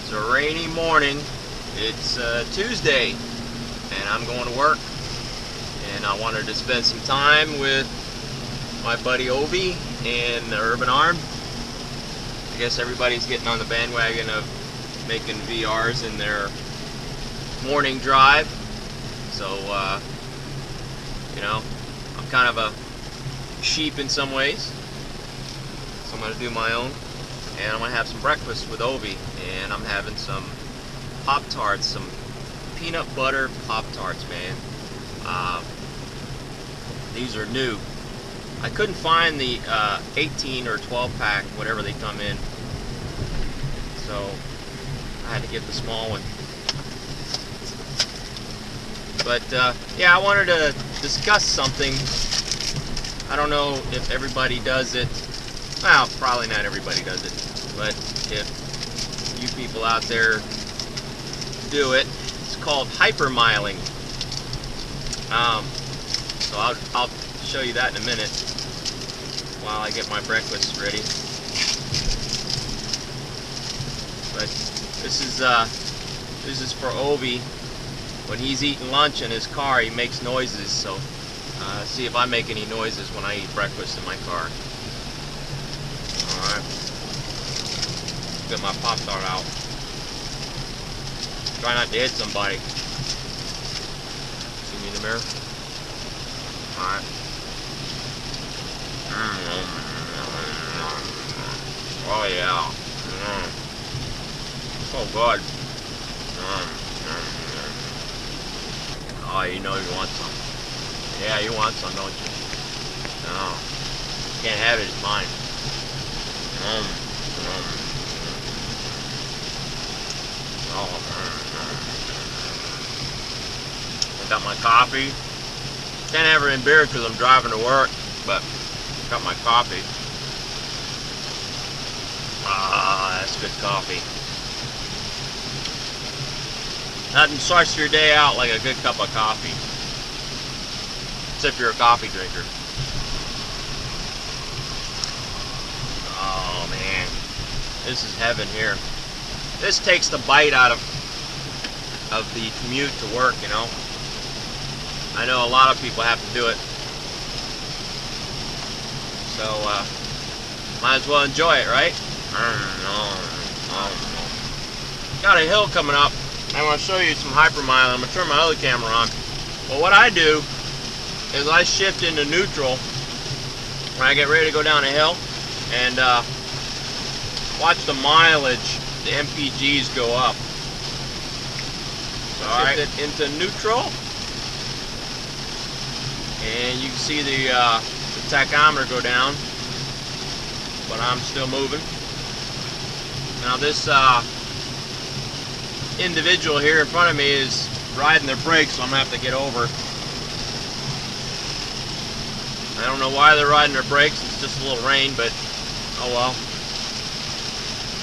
It's a rainy morning. It's Tuesday, and I'm going to work. And I wanted to spend some time with my buddy Ovi and Urban Arm. I guess everybody's getting on the bandwagon of making VRs in their morning drive. So, you know, I'm kind of a sheep in some ways. So I'm going to do my own. And I'm going to have some breakfast with Ovi. And I'm having some Pop-Tarts, some peanut butter Pop-Tarts, man. These are new. I couldn't find the 18 or 12 pack, whatever they come in. So I had to get the small one. But yeah, I wanted to discuss something. I don't know if everybody does it. Well, probably not everybody does it. But if you people out there do it, it's called hypermiling. So I'll show you that in a minute while I get my breakfast ready. But this is for Ovi. When he's eating lunch in his car, he makes noises. So see if I make any noises when I eat breakfast in my car. All right. Get my Pop-Tart out. Try not to hit somebody. See me in the mirror? Alright. Oh yeah. Oh good. Oh, you know you want some. Yeah, you want some, don't you? No. Can't have it, it's mine. I got my coffee. Can't have it in beer because I'm driving to work, but got my coffee. Ah, that's good coffee. Nothing starts your day out like a good cup of coffee. Except you're a coffee drinker. Oh man, this is heaven here. This takes the bite out of the commute to work, you know. I know a lot of people have to do it. So, might as well enjoy it, right? Got a hill coming up. I want to show you some hypermiling. I'm going to turn my other camera on. But what I do is I shift into neutral when I get ready to go down a hill and watch the mileage, the MPGs go up. So I shift it into neutral. And you can see the tachometer go down, but I'm still moving. Now this individual here in front of me is riding their brakes, so I'm going to have to get over. I don't know why they're riding their brakes, it's just a little rain, but oh well.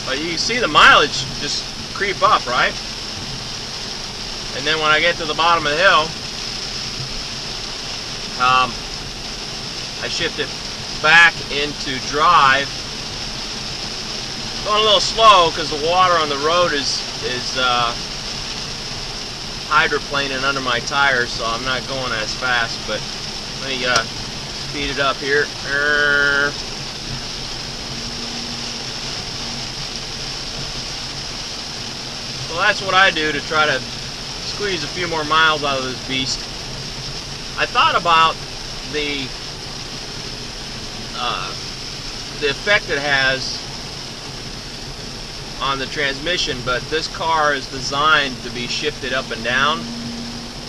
But you can see the mileage just creep up, right? And then when I get to the bottom of the hill, I shift it back into drive. Going a little slow because the water on the road is hydroplaning under my tires, so I'm not going as fast. But let me speed it up here. So that's what I do to try to squeeze a few more miles out of this beast. I thought about the effect it has on the transmission, but this car is designed to be shifted up and down,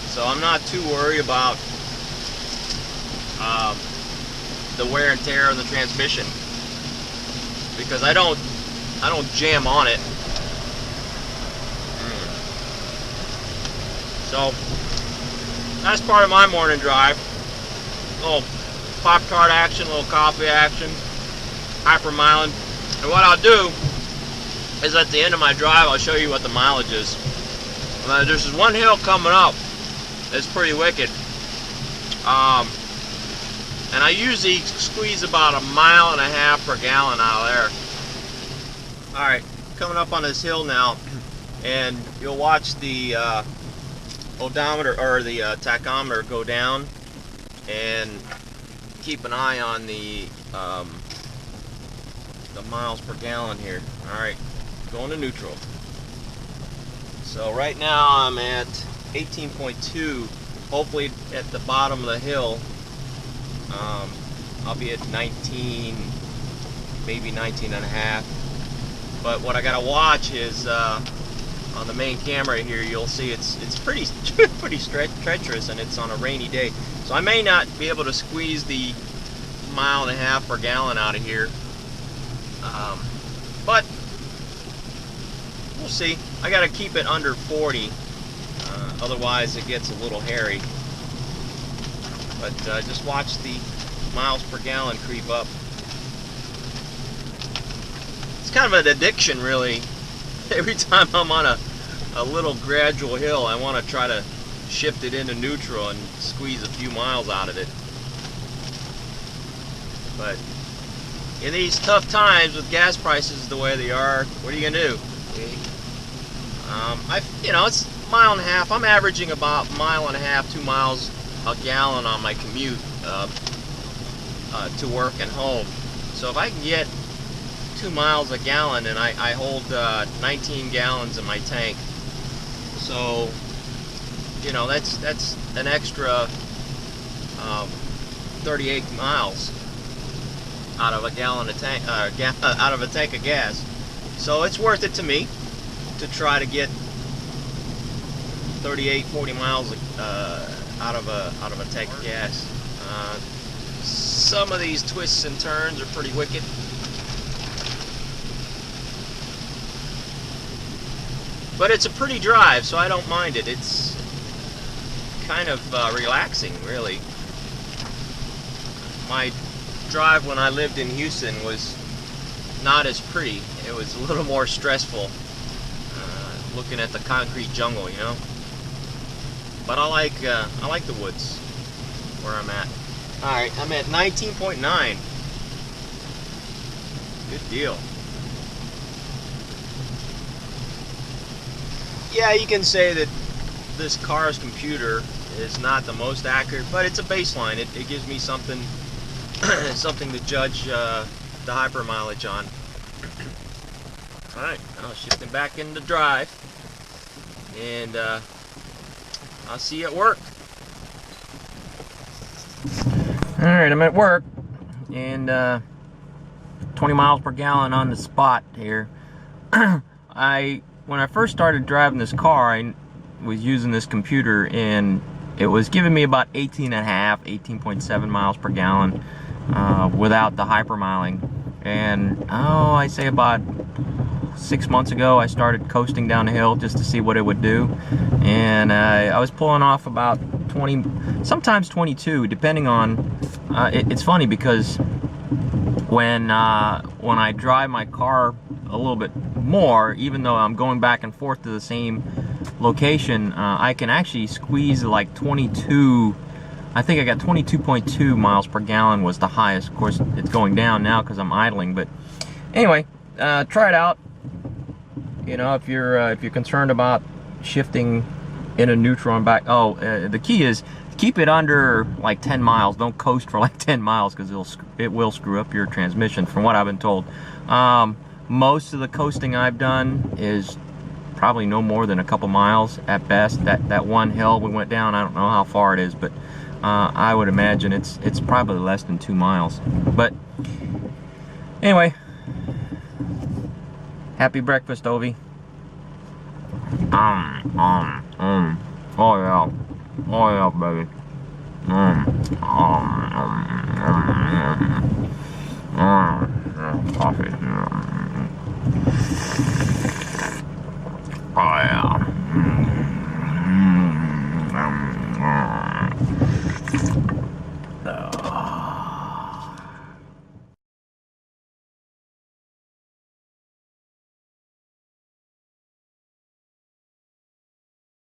so I'm not too worried about the wear and tear of the transmission because I don't jam on it. So that's part of my morning drive. A little Pop-Tart action, a little coffee action, hypermiling. And what I'll do is at the end of my drive, I'll show you what the mileage is. There's this one hill coming up that's pretty wicked. And I usually squeeze about 1.5 miles per gallon out of there. Alright, coming up on this hill now, and you'll watch the odometer or the tachometer go down, and keep an eye on the miles per gallon here. All right, going to neutral. So right now I'm at 18.2. Hopefully at the bottom of the hill, I'll be at 19, maybe 19 and a half. But what I gotta watch is on the main camera here, you'll see it's pretty treacherous, and it's on a rainy day. So I may not be able to squeeze the 1.5 miles per gallon out of here. But we'll see. I gotta keep it under 40. Otherwise it gets a little hairy. But just watch the miles per gallon creep up. It's kind of an addiction, really. Every time I'm on a little gradual hill, I want to try to shift it into neutral and squeeze a few miles out of it. But in these tough times with gas prices the way they are, what are you gonna do? It's 1.5 miles. I'm averaging about 1.5 miles, 2 miles a gallon on my commute to work and home. So if I can get 2 miles a gallon, and I hold 19 gallons in my tank, so that's an extra 38 miles out of a gallon of tank, out of a tank of gas. So it's worth it to me to try to get 38, 40 miles out of a tank of gas. Some of these twists and turns are pretty wicked. But it's a pretty drive, so I don't mind it. It's kind of relaxing, really. My drive when I lived in Houston was not as pretty. It was a little more stressful, looking at the concrete jungle, you know. But I like the woods where I'm at. All right, I'm at 19.9. Good deal. Yeah, you can say that this car's computer is not the most accurate, but it's a baseline. It gives me something something to judge the hyper mileage on. All right, now shifting back into drive, and I'll see you at work. All right, I'm at work, and 20 miles per gallon on the spot here. When I first started driving this car, I was using this computer, and it was giving me about 18.7 miles per gallon without the hypermiling. And I say about 6 months ago, I started coasting down the hill just to see what it would do, and I was pulling off about 20, sometimes 22, depending on. It's funny because when I drive my car a little bit more, even though I'm going back and forth to the same location, I can actually squeeze like 22. I think I got 22.2 miles per gallon was the highest. Of course, it's going down now because I'm idling. But anyway, try it out. You know, if you're concerned about shifting in a neutral and back. The key is keep it under like 10 miles. Don't coast for like 10 miles because it will screw up your transmission, from what I've been told. Most of the coasting I've done is probably no more than a couple miles at best. That one hill we went down, I don't know how far it is, but I would imagine it's probably less than 2 miles. But anyway, happy breakfast, Ovi. Oh yeah, baby. Coffee. Oh yeah.